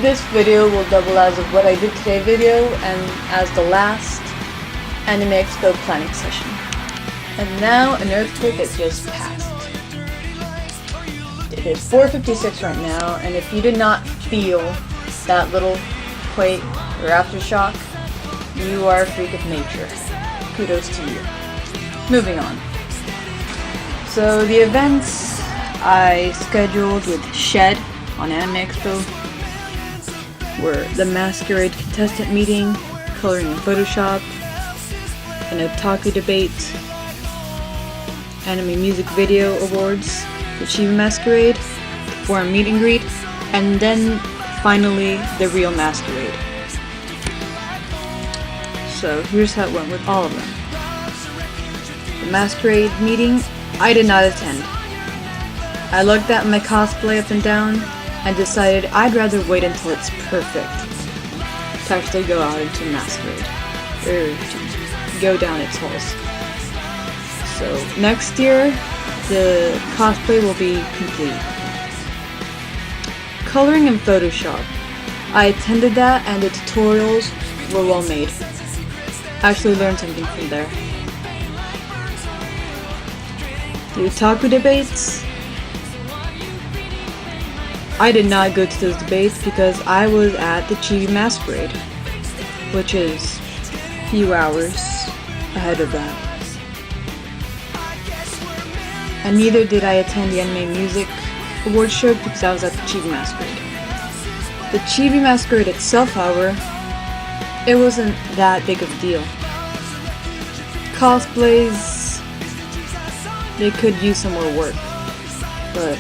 This video will double as of what I did today video and as the last Anime Expo planning session. And now an earthquake has just passed. It is 4:56 right now, and if you did not feel that little quake or aftershock, you are a freak of nature. Kudos to you. Moving on. So the events I scheduled with Shed on Anime Expo were the Masquerade contestant meeting, coloring in Photoshop, an otaku debate, anime music video awards, the Chibi Masquerade, the forum meet and greet, and then finally the real Masquerade. So here's how it went with all of them. The Masquerade meeting, I did not attend. I looked at my cosplay up and down and decided I'd rather wait until it's perfect to actually go out into Masquerade, or to go down its holes. So next year, the cosplay will be complete. Coloring in Photoshop. I attended that and the tutorials were well made. I actually learned something from there. The otaku debates. I did not go to those debates because I was at the Chibi Masquerade, which is a few hours ahead of that. And neither did I attend the Anime Music Awards show because I was at the Chibi Masquerade. The Chibi Masquerade itself, however, it wasn't that big of a deal. Cosplays, they could use some more work, but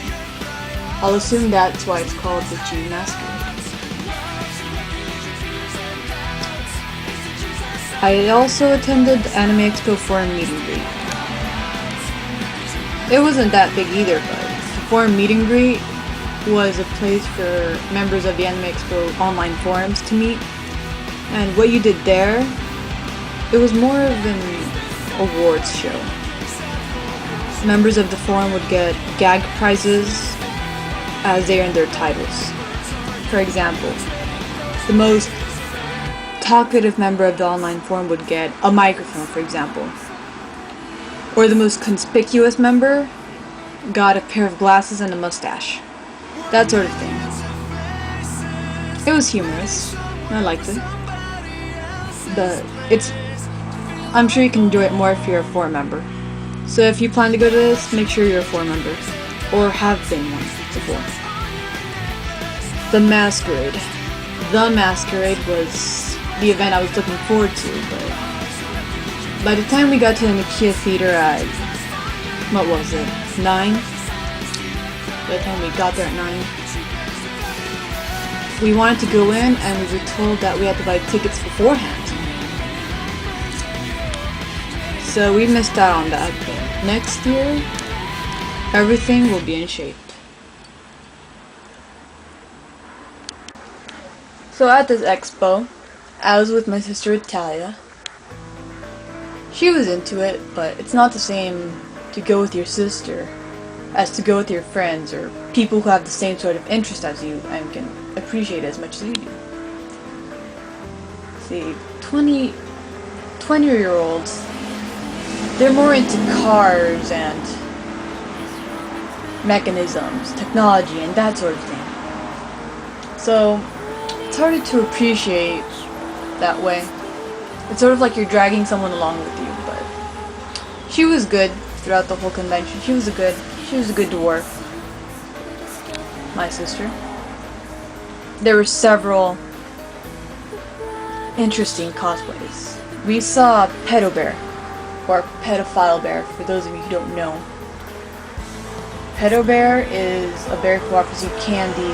I'll assume that's why it's called the Chibi Masquerade. I also attended the Anime Expo forum meet and greet. It wasn't that big either, but the forum meet and greet was a place for members of the Anime Expo online forums to meet. And what you did there, it was more of an awards show. Members of the forum would get gag prizes as they earn their titles. For example, the most talkative member of the online forum would get a microphone, for example. Or the most conspicuous member got a pair of glasses and a mustache. That sort of thing. It was humorous. I liked it. But I'm sure you can enjoy it more if you're a forum member. So if you plan to go to this, make sure you're a forum member. Or have been one before. The Masquerade. The Masquerade was the event I was looking forward to, but by the time we got to the Nokia Theater at, what was it, 9? By the time we got there at 9, we wanted to go in and we were told that we had to buy tickets beforehand. So we missed out on that, but next year, everything will be in shape. So at this expo, I was with my sister Italia. She was into it, but it's not the same to go with your sister as to go with your friends or people who have the same sort of interest as you and can appreciate it as much as you do. See, 20-year-olds, they're more into cars and mechanisms, technology, and that sort of thing. So it's harder to appreciate that way. It's sort of like you're dragging someone along with you, but she was good throughout the whole convention. She was a good dwarf. My sister. There were several interesting cosplays. We saw Pedo Bear, or Pedophile Bear, for those of you who don't know. Pedo Bear is a bear who offers you candy.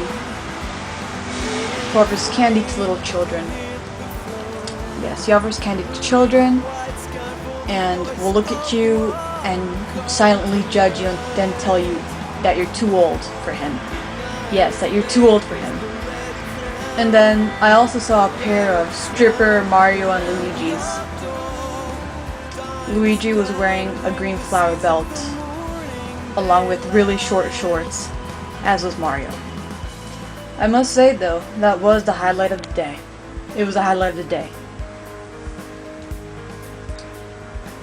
Who offers candy to little children. Yes, he offers candy to children, and will look at you and silently judge you and then tell you that you're too old for him. Yes, that you're too old for him. And then I also saw a pair of stripper Mario and Luigi's. Luigi was wearing a green flower belt along with really short shorts, as was Mario. I must say though, that was the highlight of the day. It was the highlight of the day.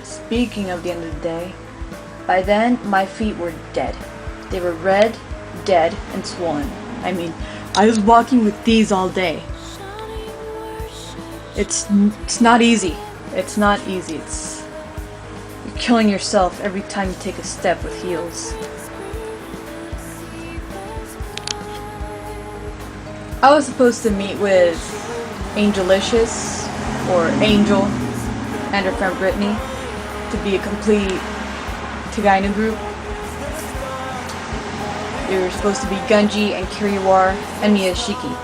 Speaking of the end of the day, by then my feet were dead. They were red, dead, and swollen. I mean, I was walking with these all day. It's not easy. It's not easy. You're killing yourself every time you take a step with heels. I was supposed to meet with Angelicious, or Angel, and her friend Brittany to be a complete Tagainu group. They were supposed to be Gunji and Kiriwar and Miyashiki,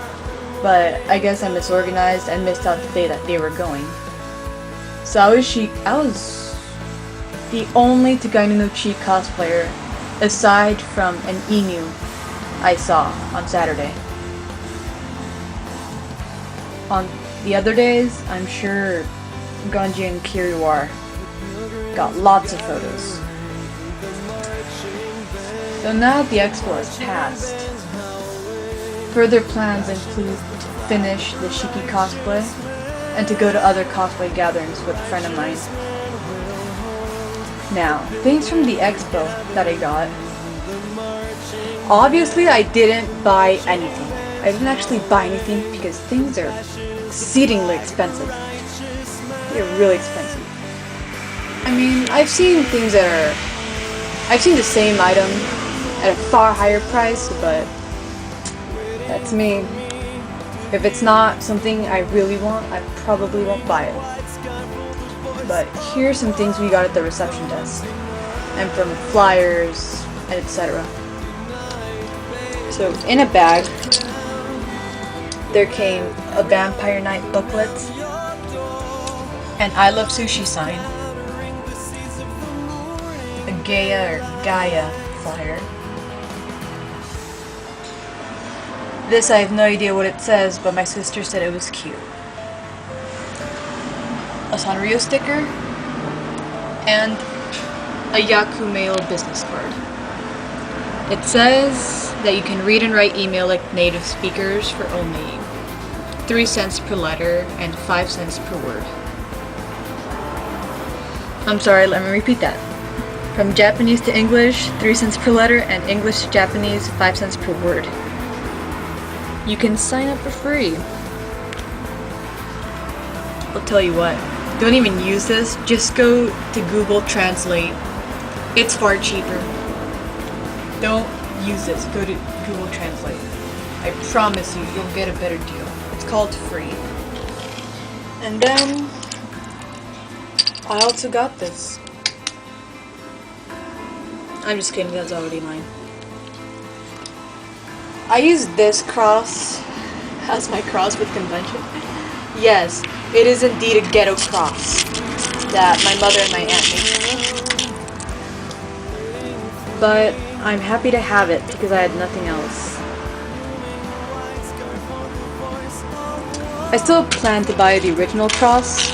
but I guess I misorganized and missed out the day that they were going. So I was the only Tagainu no Chi cosplayer aside from an Inu I saw on Saturday. On the other days, I'm sure Gunji and Kiriwar got lots of photos. So now that the expo has passed, further plans include to finish the Shiki cosplay and to go to other cosplay gatherings with a friend of mine. Now, things from the expo that I got. Obviously, I didn't buy anything. I didn't actually buy anything because things are exceedingly expensive. They're really expensive. I mean, I've seen the same item at a far higher price, but that's me. If it's not something I really want, I probably won't buy it. But here's some things we got at the reception desk, and from flyers, etc. So in a bag, there came a Vampire Night booklet, an I Love Sushi sign, a Gaia flyer. This I have no idea what it says, but my sister said it was cute. A Sanrio sticker, and a Yaku Mail business card. It says that you can read and write email like native speakers for only 3 cents per letter and 5 cents per word. I'm sorry, let me repeat that. From Japanese to English, 3 cents per letter, and English to Japanese, 5 cents per word. You can sign up for free. I'll tell you what, don't even use this, just go to Google Translate. It's far cheaper. Don't use this, go to Google Translate. I promise you, you'll get a better deal. It's called free. And then, I also got this. I'm just kidding, that's already mine. I used this cross as my cross with convention. Yes, it is indeed a ghetto cross that my mother and my aunt made for me. But I'm happy to have it because I had nothing else. I still plan to buy the original cross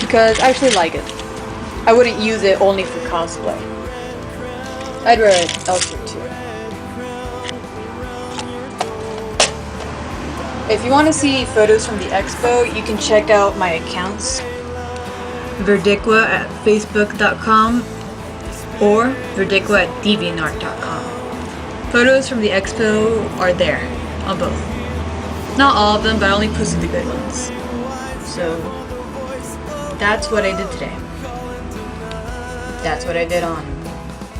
because I actually like it. I wouldn't use it only for cosplay. I'd wear it elsewhere too. If you want to see photos from the expo, you can check out my accounts. Verdiqua at facebook.com or Verdiqua at deviantart.com. Photos from the expo are there on both. Not all of them, but I only posted the good ones. So that's what I did today. That's what I did on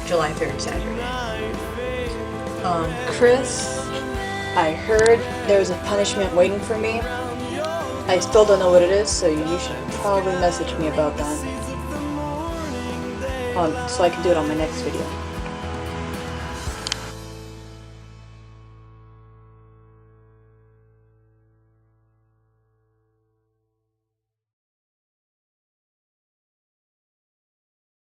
July 3rd, Saturday. Chris, I heard there's a punishment waiting for me. I still don't know what it is, so you should probably message me about that. So I can do it on my next video.